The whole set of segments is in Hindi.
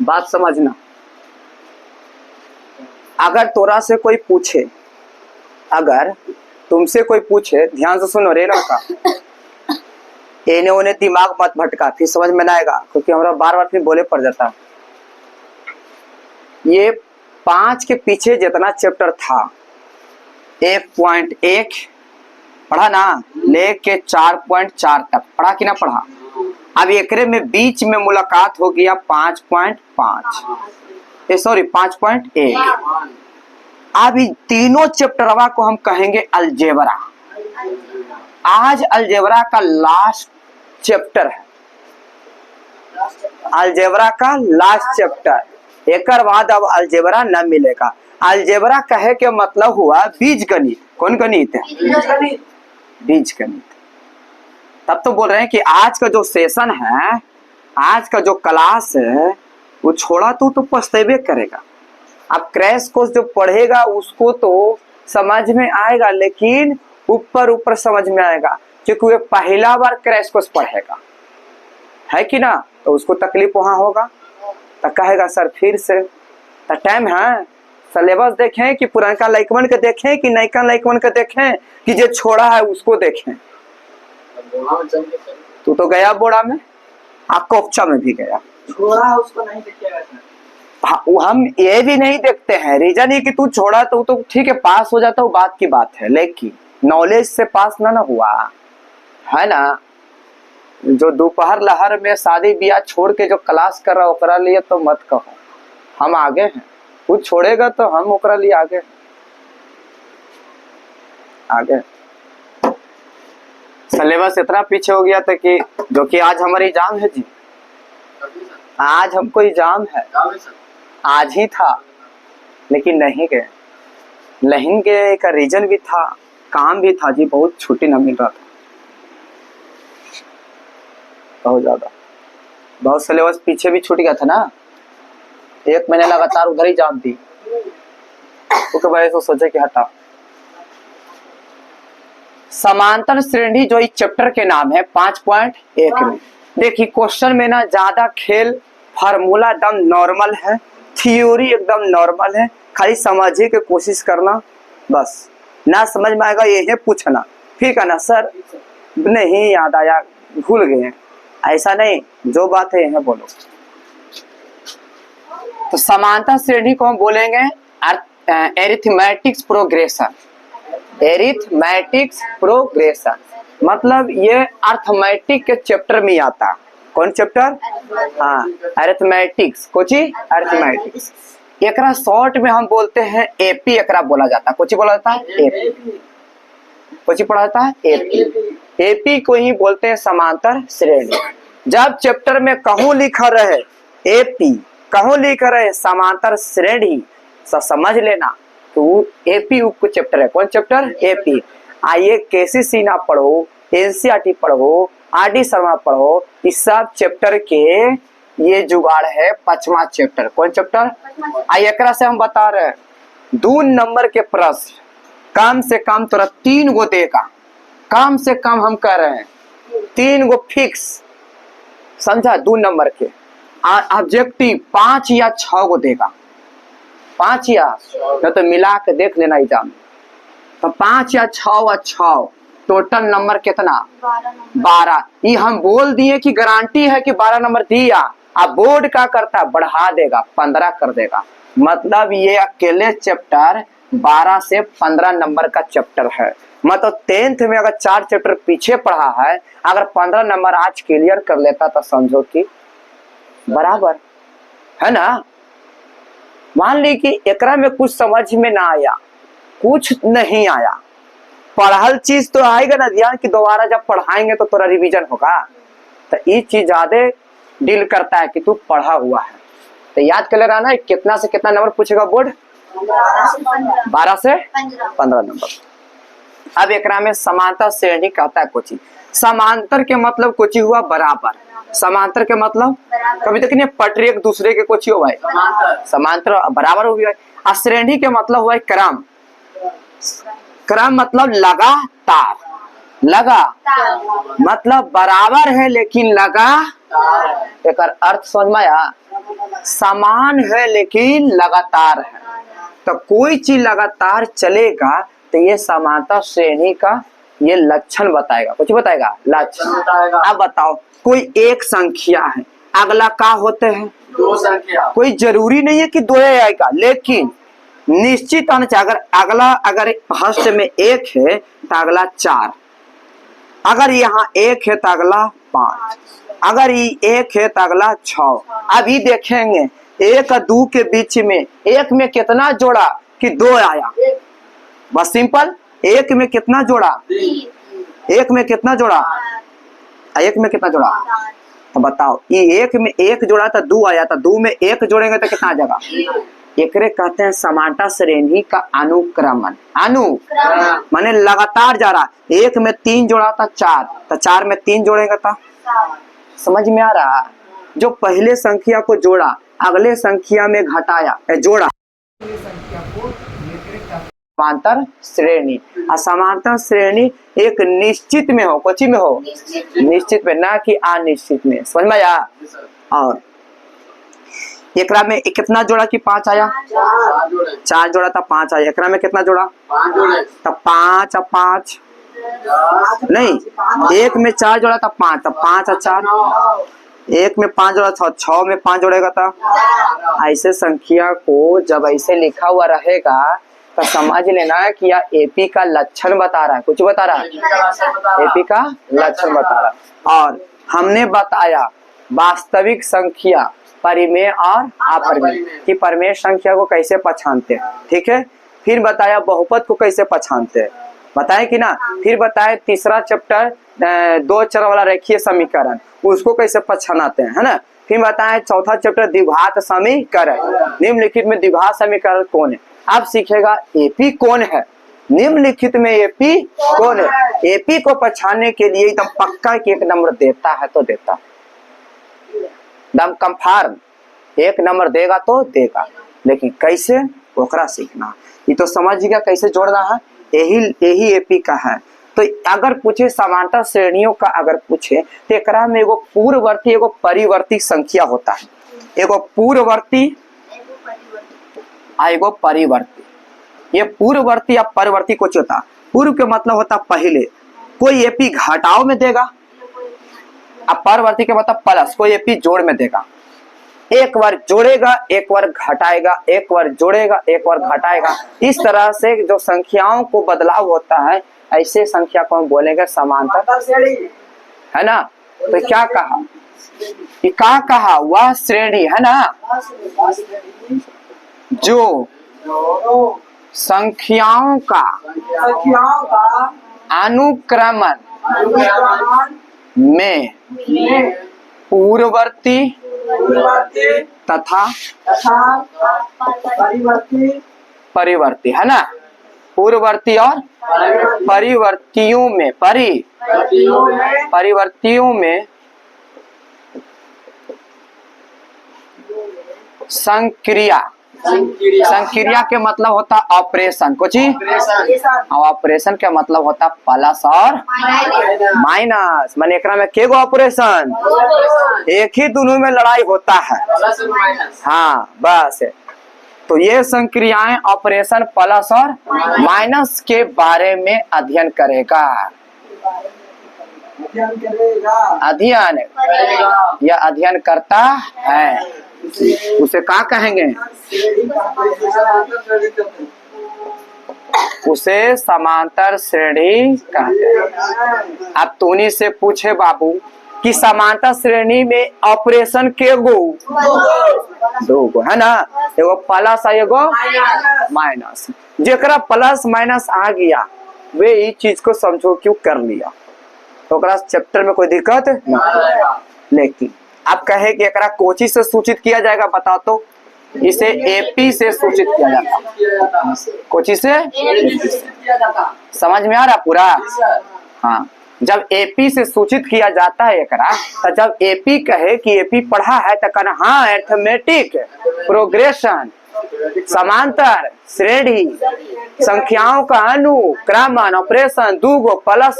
बात समझना, अगर तोरा से कोई पूछे, अगर तुमसे कोई पूछे, ध्यान से सुनो रे लड़का, एने ओने दिमाग मत भटका, फिर समझ में ना आएगा, क्योंकि हमारा बार बार फिर बोले पड़ जाता। ये 5 के पीछे जितना चैप्टर था 1.1 पढ़ा ना, लेके 4.4 तक पढ़ा कि ना पढ़ा। अब एकरे में बीच में मुलाकात हो गया 5.5 सॉरी 5.1। अब इन तीनों चैप्टरवा को हम कहेंगे अलजेब्रा। आज अलजेब्रा का लास्ट चैप्टर है, अलजेब्रा का लास्ट चैप्टर। एक बाद अब अलजेब्रा न मिलेगा। अलजेब्रा कहे के मतलब हुआ बीज गणित। कौन गणित है? बीज गणित। तब तो बोल रहे हैं कि आज का जो सेशन है, आज का जो क्लास है, वो छोड़ा तो पछतेबे करेगा। अब क्रैश कोर्स जो पढ़ेगा उसको तो समझ में आएगा, लेकिन ऊपर ऊपर समझ में आएगा, क्योंकि वो पहला बार क्रैश कोर्स पढ़ेगा, है कि ना। तो उसको तकलीफ वहां होगा, तो कहेगा सर फिर से। तो टाइम है, सिलेबस देखें कि पुराना लाइकवन के देखें कि नयका लाइकवन के देखें कि जो छोड़ा है उसको देखें। तू तो गया बोड़ा में, आपको उपचा में भी गया, छोड़ा उसको नहीं देखिएगा। हाँ, हम ये भी नहीं देखते हैं। रीजन ये कि तू छोड़ा तो ठीक है, पास हो जाता, वो बात की बात है, लेकिन नॉलेज से पास ना हुआ है ना। जो दोपहर लहर में शादी ब्याह छोड़ के जो क्लास कर रहा ओकरा लिए तो मत कहो हम आगे हैं। कुछ छोड़ेगा तो हम ओकरा लिए आगे आगे। सिलेबस इतना पीछे हो गया था कि जो कि आज हमारी एग्जाम है जी, आज हमको एग्जाम है, आज ही था लेकिन नहीं गए। नहीं गए का रीजन भी था, काम भी था जी, बहुत छुट्टी न मिल रहा था, बहुत ज्यादा। बहुत सिलेबस पीछे भी छूट गया था ना, 1 महीने लगातार उधर ही एग्जाम दी, तो भाई तो सोचे कि हटा। समांतर श्रेणी जो इस चैप्टर के नाम है 5.1 में, देखिए क्वेश्चन में ना ज्यादा खेल, फार्मूला एकदम नॉर्मल है, थ्योरी एकदम नॉर्मल है, खाली समझने की कोशिश करना बस। ना समझ में आएगा ये पूछना, ठीक है ना सर नहीं याद आया, भूल गए, ऐसा नहीं, जो बात है यह बोलो। तो समांतर श्रेणी को हम बोलेंगे एरिथमेटिक्स प्रोग्रेशन। एरिथमेटिक्स प्रोग्रेशन मतलब ये अर्थमेटिक के चैप्टर में आता। कौन चैप्टर? हाँ, अरिथमेटिक्स। कोची? अरिथमेटिक्स। एकरा शॉर्ट में हम बोलते हैं एपी, एकरा बोला जाता है। कोची बोला जाता है? एपी। कोची पढ़ा जाता है? एपी। एपी को ही बोलते हैं समांतर श्रेणी। जब चैप्टर में कहूं लिखा रहे एपी, कहूं लिखा रहे समांतर श्रेणी, समझ लेना तो एपी उप चैप्टर है। कौन चैप्टर? एपी। आइए केसी सिन्हा पढ़ो, एनसीईआरटी पढ़ो, आरडी शर्मा पढ़ो, इस सब चैप्टर के ये जुगाड़ है 5वां चैप्टर। कौन चैप्टर? आइए एकरा से हम बता रहे हैं 2 नंबर के प्रश्न कम से कम तोरा 3 गो देगा, कम से कम हम कह रहे हैं 3 गो फिक्स, समझा? 2 नंबर के ऑब्जेक्टिव 5 या 6 गो देगा, 5 या न तो मिला के देख लेना एग्जाम। तो 5 या 6 टोटल नंबर कितना? 12। ये हम बोल दिए कि गारंटी है कि 12 नंबर दिया। अब बोर्ड क्या करता है? बढ़ा देगा, 15 कर देगा। मतलब ये अकेले चैप्टर 12 से 15 नंबर का चैप्टर है। मतलब 10th में अगर 4 चैप्टर पीछे पढ़ा है, अगर 15 नंबर आज क्लियर कर लेता तो समझो कि बराबर है ना। मान ली कि एकरा में कुछ समझ में ना आया, कुछ नहीं आया, पढ़ल चीज तो आएगा ना ध्यान कि दोबारा जब पढ़ाएंगे तो थोड़ा रिवीजन होगा। तो ये चीज ज्यादा डील करता है कि तू पढ़ा हुआ है। तो याद कर ले रहा ना, कितना से कितना नंबर पूछेगा बोर्ड? 12 से 15 नंबर। अब एकरा में समांतर श्रेणी कहता है कोची। समांतर के मतलब कोची हुआ? बराबर। समांतर के मतलब कभी तक नहीं पटरी एक दूसरे के कोची हो भाई, समांतर बराबर हो गया। श्रेणी के मतलब हुआ क्रम। क्रम मतलब लगातार, लगा मतलब बराबर है लेकिन लगा एक अर्थ समझ में आया। समान है लेकिन लगातार है। तो कोई चीज लगातार चलेगा तो ये समानता श्रेणी का ये लक्षण बताएगा। कुछ बताएगा लक्षण। अब बताओ कोई एक संख्या है, अगला का होते हैं दो संख्या। कोई जरूरी नहीं है कि दो आएगा, लेकिन निश्चित आना चाहिए। अगर अगला अगर हस्त में एक है तो अगला 4, अगर यहाँ एक है तो अगला 5, अगर ये एक है तो अगला 6। अभी देखेंगे 1 और 2 के बीच में एक में कितना जोड़ा कि 2 आया। बस सिंपल। एक में कितना जोड़ा, एक में कितना जोड़ा, एक में कितना जोड़ा। तो बताओ ये एक में एक जोड़ा था 2 आया था, 2 में एक जोड़ेंगे तो कितना आ जाएगा। एकरे कहते हैं समानता श्रेणी का अनुक्रमण। माने लगातार जा रहा। एक में 3 जोड़ा था 4, तो 4 में 3 जोड़ेगा था। समझ में आ रहा। जो पहले संख्या को जोड़ा अगले संख्या में घटाया जोड़ा समांतर श्रेणी। असमांतर श्रेणी एक निश्चित में हो, कोची में हो निश्चित में, ना कि अनिश्चित में। समझ में आया। और एकरा में कितना जोड़ा कि 5 आया, 4 जोड़ा था 5 आया। एकरा में कितना जोड़ा 5 जोड़े तो 5 और 5 नहीं, एक में 4 जोड़ा था 5, तो 5 और 4, एक में 5 जोड़ा था 6 में 5 जोड़ेगा था। ऐसे संख्या को जब ऐसे लिखा हुआ रहेगा तो समझ लेना है कि यह एपी का लक्षण बता रहा है। कुछ बता रहा है, एपी का लक्षण बता रहा है। और हमने बताया वास्तविक संख्या परिमेय और अपरिमेय कि परिमेय संख्या को कैसे पहचानते हैं, ठीक है। फिर बताया बहुपद को कैसे पहचानते हैं, बताए कि ना। फिर बताए तीसरा चैप्टर 2 चर वाला रेखीय समीकरण, उसको कैसे पहचानते हैं, है ना। फिर बताए चौथा चैप्टर द्विघात समीकरण, निम्नलिखित में द्विघात समीकरण कौन है। अब सीखेगा एपी कौन है, निम्नलिखित में एपी कौन है। एपी को पहचानने के लिए एकदम पक्का कि 1 नंबर देता है तो देता, एकदम कंफर्म 1 नंबर देगा तो देगा, लेकिन कैसे ओकरा सीखना। ये तो समझ गया कैसे जोड़ना है, यही एपी का है। तो अगर पूछे समांतर श्रेणियों का अगर पूछे तो एकरा में एगो पूर्ववर्ती एगो परिवर्ती संख्या होता है। एगो पूर्ववर्ती एगो परिवर्ती। ये पूर्ववर्ती या परिवर्ती कुछ होता। पूर्व के मतलब होता पहले, कोई एपी घटाव में देगा, अब परिवर्ती के मतलब प्लस, कोई एपी जोड़ में देगा। एक बार जोड़ेगा एक बार घटाएगा, एक बार जोड़ेगा एक बार घटाएगा। इस तरह से जो संख्याओं को बदलाव होता है ऐसे संख्या को हम बोलेंगे समांतर श्रेणी, है ना। तो क्या कहा कि क्या कहा, वह श्रेणी है ना जो संख्याओं का अनुक्रमण में पूर्ववर्ती तथा परिवर्ती, है ना। पूर्ववर्ती और परिवर्तियों में परिवर्तियों में संक्रिया। संक्रिया के मतलब होता ऑपरेशन, कुछ ऑपरेशन का मतलब होता प्लस और माइनस। माने एकरा में केगो ऑपरेशन, एक ही दोनों में लड़ाई होता है। हाँ बस। तो ये संक्रियाएं ऑपरेशन प्लस और माइनस के बारे में अध्ययन करेगा। अध्ययन या अध्ययन करता है, उसे क्या कहेंगे, उसे समांतर श्रेणी कहते हैं। अब तूनी से पूछे बाबू कि समांतर श्रेणी में ऑपरेशन के गो, 2 गो, है ना। एगो प्लस एगो माइनस। जेकरा प्लस माइनस आ गया वे इस चीज को समझो क्यों कर लिया, तो चैप्टर में कोई दिक्कत ना। लेकिन आप कहे कि एकरा कोची से सूचित किया जाएगा, बताओ तो। इसे एपी से सूचित किया जाता, कोची से। समझ में आ रहा पूरा। हाँ, जब एपी से सूचित किया जाता है एकरा, तो जब एपी कहे कि एपी पढ़ा है तो कहना हाँ अरिथमेटिक प्रोग्रेशन समांतर श्रेणी संख्याओं का अनुक्रमण ऑपरेशन दूगो प्लस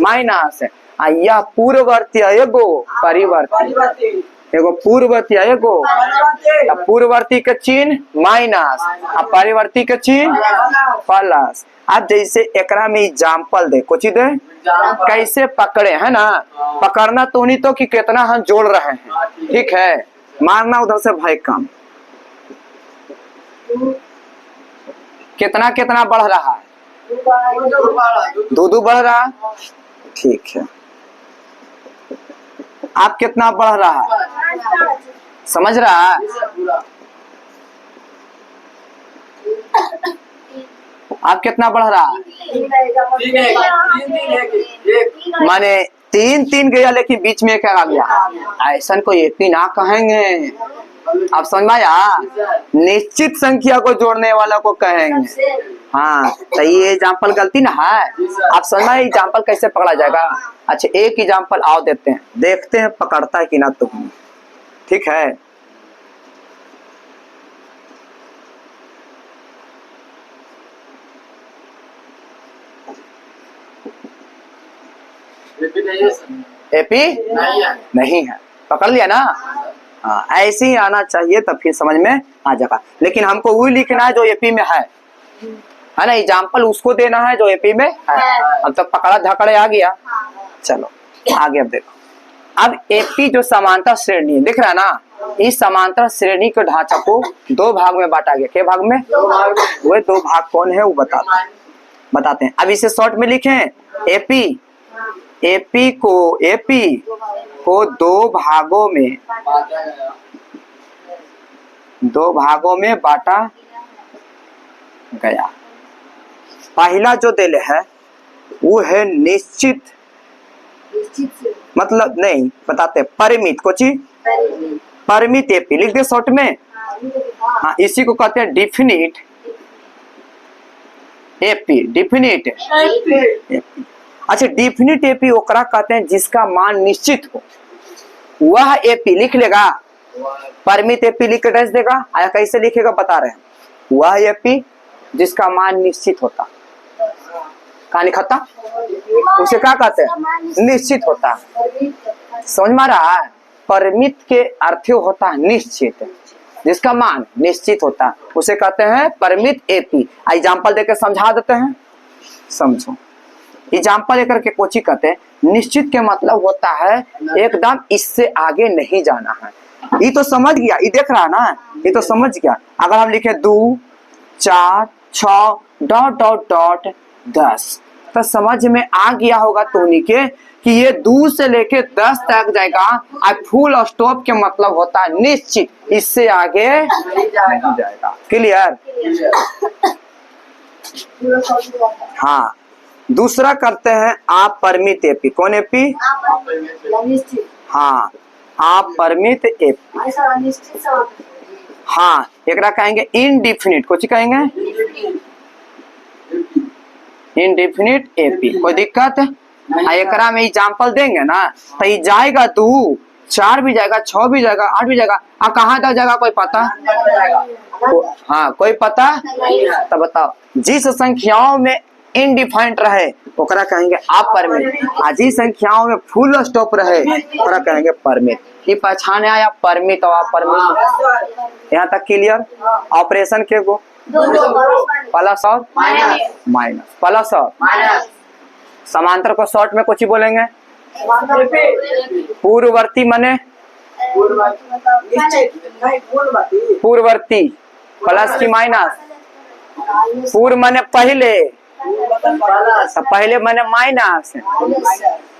माइनस यह पूर्ववर्ती एगो परिवर्ती एगो पूर्ववर्ती एगो पूर्ववर्ती के चिन्ह माइनस परिवर्ती के चिन्ह प्लस। अब जैसे एकरा में एग्जाम्पल दे कुछ दे कैसे पकड़े है ना, पकड़ना तो नहीं तो कि कितना हम जोड़ रहे हैं, ठीक है, मारना उधर से भाई कम। कितना कितना बढ़ रहा है, दो बढ़ रहा है, ठीक है। आप कितना बढ़ रहा है, समझ रहा है? आप कितना बढ़ रहा है, माने 3 गया लेकिन बीच में क्या आ गया, ऐसा को एपी ना कहेंगे। आप समझ में आया, निश्चित संख्या को जोड़ने वाला को कहेंगे। हाँ तो ये एग्जाम्पल गलती ना है। आप समझ में एग्जाम्पल कैसे पकड़ा जाएगा। अच्छा एक एग्जाम्पल आओ देते हैं, देखते हैं पकड़ता है कि ना तुम, ठीक है। एपी नहीं है, पकड़ लिया ना। हाँ ऐसे ही आना चाहिए तब फिर समझ में आ जाएगा। लेकिन हमको वही लिखना है जो एपी में है ना, एग्जाम्पल उसको देना है जो एपी में है। अब तक पकड़ा धकड़े आ गया, चलो आगे। अब देखो, अब एपी जो समांतर श्रेणी है, दिख रहा है ना, इस समांतर श्रेणी के ढांचा को 2 भाग में बांटा गया। क्या भाग में, वो 2 भाग कौन है वो बताते हैं। अब इसे शॉर्ट में लिखें, एपी को 2 भागों में बांटा गया। पहला जो दिल है वो है निश्चित, मतलब नहीं बताते, परिमित। कुछ परिमित एपी लिख दे शॉर्ट में। हाँ इसी को कहते हैं डिफिनिट एपी, डिफिनिट एपी। अच्छा डिफिनिट एपी ओकरा कहते हैं जिसका मान निश्चित हो, वह एपी लिख लेगा। परिमित एपी लिख के टेस्ट देगा, आया कैसे लिखेगा बता रहे हैं। वह एपी जिसका मान निश्चित होता, कहानी खत्म। उसे क्या कहते हैं, निश्चित होता। समझ में आ रहा है, परिमित के अर्थ होता है निश्चित, जिसका मान निश्चित होता उसे कहते हैं परिमित एपी। एग्जाम्पल देकर समझा देते हैं, समझो। एग्जाम्पल लेकर के कोची कहते हैं, निश्चित के मतलब होता है एकदम इससे आगे नहीं जाना है। ये तो समझ गया, ये देख रहा ना, ये तो समझ गया। अगर हम लिखे 2 4 6 ... 10 तो समझ में आ गया होगा तुमनी के कि ये 2 से लेके 10 तक जाएगा। और फुल स्टॉप के मतलब होता है निश्चित, इससे आगे नहीं जाएगा। क्लियर? हाँ दूसरा करते हैं अपरिमित एपी। कौन एपी? हाँ अपरिमित एपी। हाँ एकरा कहेंगे इनडिफिनिट। कुछ कहेंगे इनडिफिनिट एपी। कोई दिक्कत? एकरा में एग्जाम्पल देंगे ना तो ये जाएगा 2 4 भी जाएगा, 6 भी जाएगा, 8 भी जाएगा। कहाँ तक जाएगा कोई पता? हाँ कोई पता? तो बताओ, जिस संख्याओं में इनडिफाइंड रहे ओकरा कहेंगे अपरिमित, जिस संख्याओं में फुल स्टॉप रहे ओकरा कहेंगे परिमित। ये पहचान आया परिमित और अपरिमित। यहाँ तक क्लियर? ऑपरेशन के गो प्लस और माइनस, प्लस और समांतर को शॉर्ट में कुछ ही बोलेंगे, पूर्ववर्ती मने पूर्ववर्ती, प्लस की माइनस। पूर्व मने पहले, पहले मने माइनस,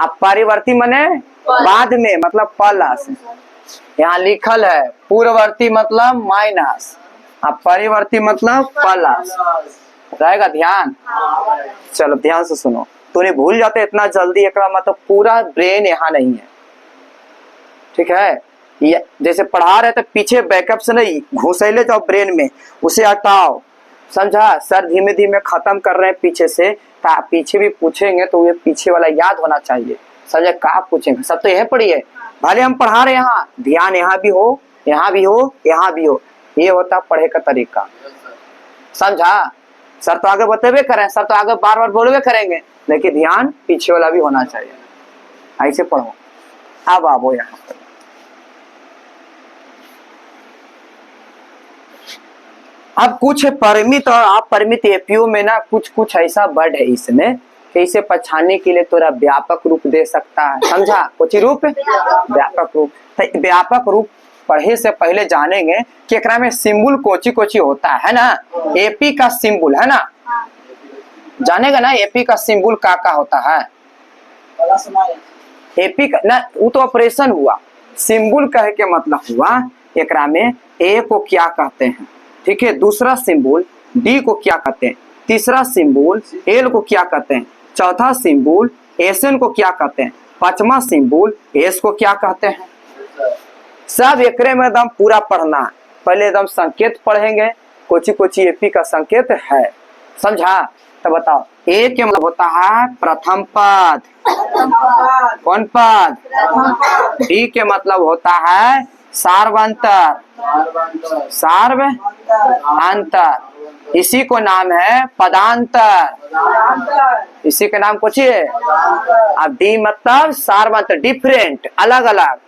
अब परिवर्ती मने बाद में, मतलब प्लस। यहाँ लिखल है पूर्ववर्ती मतलब माइनस, अब परिवर्ती मतलब प्लस। रहेगा ध्यान? चलो ध्यान से सुनो, तो नहीं भूल जाते इतना जल्दी। एक मतलब पूरा ब्रेन यहाँ नहीं है, ठीक है। ये जैसे पढ़ा रहे तो पीछे बैकअप से नहीं घुसेले जाओ ब्रेन में, उसे हटाओ, समझा? सर धीमे धीमे खत्म कर रहे हैं पीछे से, पीछे भी पूछेंगे तो ये पीछे वाला याद होना चाहिए। समझे? कहाँ पूछेंगे, सब तो यह पढ़िए। भले हम पढ़ा रहे यहाँ, ध्यान यहाँ भी हो, यहाँ भी हो, यहाँ भी हो। ये होता पढ़े का तरीका। समझा? सर तो आगे बतेबे करें, सर तो आगे बार बार बोलबे करेंगे, लेकिन ध्यान पीछे वाला भी होना चाहिए। ऐसे पढ़ो। अब आओ यहाँ पर, अब कुछ परिमित और अपरिमित एपीओ में ना कुछ कुछ ऐसा वर्ड है इसमें कि इसे पहचानने के लिए थोड़ा व्यापक रूप दे सकता है। समझा? कुछ रूप, व्यापक रूप। तो व्यापक रूप पढ़े से पहले जानेंगे कि एकरा में सिंबल कोची कोची होता है ना। एपी का सिंबल है ना, जानेगा ना एपी का सिंबल का होता है। एपी का ना, वो तो ऑपरेशन हुआ, सिंबल कहे के मतलब हुआ एकरा में ए को क्या कहते हैं, ठीक है, दूसरा सिंबल डी को क्या कहते हैं, तीसरा सिंबल एल को क्या कहते हैं, चौथा सिंबल एसएन को क्या कहते हैं, पांचवा सिंबल एस को क्या कहते हैं। सब एकरे में एकदम पूरा पढ़ना। पहले एकदम संकेत पढ़ेंगे, कोची कोची एपी का संकेत है। समझा? तो बताओ, ए के मतलब होता है प्रथम पद। कौन पद? डी के मतलब होता है सार्वंतर। सार्व अंतर, इसी को नाम है पदांतर। इसी के नाम कुछ है। अब डी मतलब सार्वंतर, डिफरेंट, अलग अलग।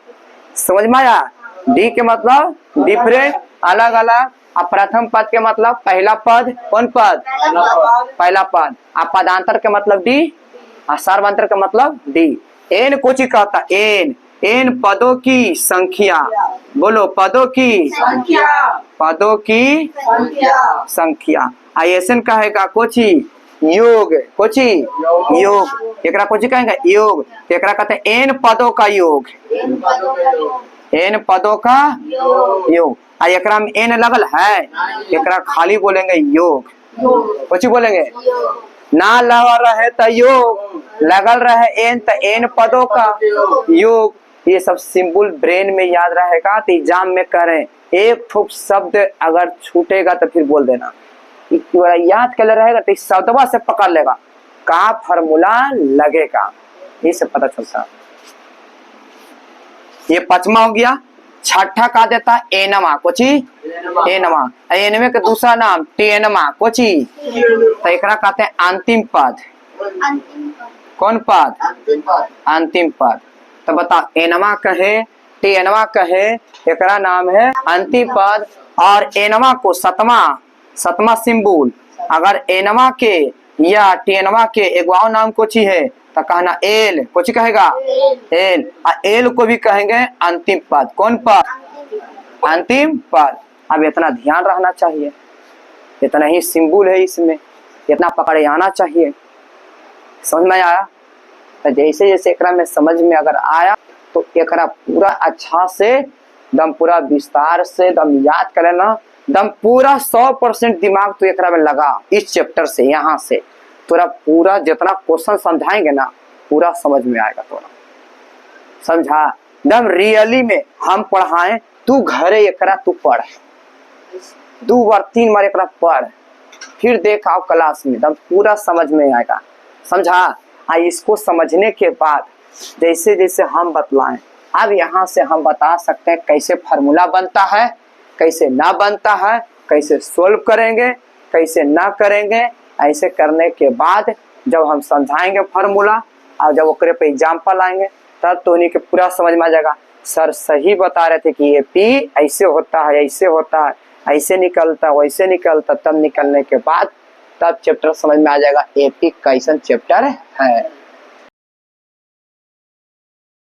समझ में आया? डी के मतलब डिफरेंट, अलग अलग। अब प्रथम पद के मतलब पहला पद। कौन पद? पहला पद। अब पदांतर के मतलब डी, और सार्वंतर का मतलब डी। एन कुछ कहता, एन एन पदों की संख्या। बोलो, पदों की संख्या। पदों की संख्या। एसएन कहेगा कोची योग। कोची योग। एकरा कोची कहेंगे योग। तो एकरा कहते हैं एन पदों का योग। एन पदों का योग। एकरा में एन लगल है, एकरा खाली बोलेंगे योग। कुछ बोलेंगे ना, लगा रहे तो योग, लगल रहे एन तो एन पदों का योग। ये सब सिंबल ब्रेन में याद रहेगा। तो एग्जाम में करें, एक ठोक शब्द अगर छूटेगा तो फिर बोल देना, याद कर रहेगा तो इस शब्दवा से पकड़ लेगा, का फॉर्मूला लगेगा, इससे पता चलता। ये पांचवा हो गया। छठा का देता एनमा। कोची एनमा। एनमे का दूसरा नाम टेनमा। कोची, तो एकरा कहते हैं अंतिम पद। कौन पद? अंतिम पद। तो बता, एनमा कहे टेनमा कहे, एकरा नाम है अंतिम पद। और एनमा को सतमा सिंबल, अगर एनमा के या टेनमा के एगो नाम कोची है तो कहना एल। कुछ कहेगा एल। एल को भी कहेंगे अंतिम पद। कौन पद? अंतिम पद। अब इतना ध्यान रहना चाहिए, इतना ही सिंबल है इसमें, इतना पकड़े आना चाहिए। समझ में आया? तो जैसे जैसे एकरा में समझ में अगर आया तो एकरा पूरा अच्छा से दम पूरा विस्तार से दम याद कर लेना। दम पूरा 100% दिमाग तो एकरा में लगा इस चैप्टर से। यहाँ से तोरा पूरा जितना क्वेश्चन समझाएंगे ना, पूरा समझ में आएगा तोरा। समझा? दम रियली में हम पढ़ाएं, तू घरे एकरा तू पढ़, 2 बार 3 बार एकरा पढ़, फिर देख आओ क्लास में, दम पूरा समझ में आएगा। समझा? इसको समझने के बाद जैसे जैसे हम बतलाएं, अब यहाँ से हम बता सकते हैं कैसे फार्मूला बनता है, कैसे ना बनता है, कैसे सोल्व करेंगे, कैसे ना करेंगे। ऐसे करने के बाद जब हम समझाएंगे फार्मूला और जब ओकरे पे एग्जाम्पल आएंगे तब तो उन्हीं के पूरा समझ में आ जाएगा। सर सही बता रहे थे कि ये पी ऐसे होता है, ऐसे होता है, ऐसे निकलता, वैसे निकलता। तब निकलने के बाद तब चैप्टर समझ में आ जाएगा एपी कैसन चैप्टर है।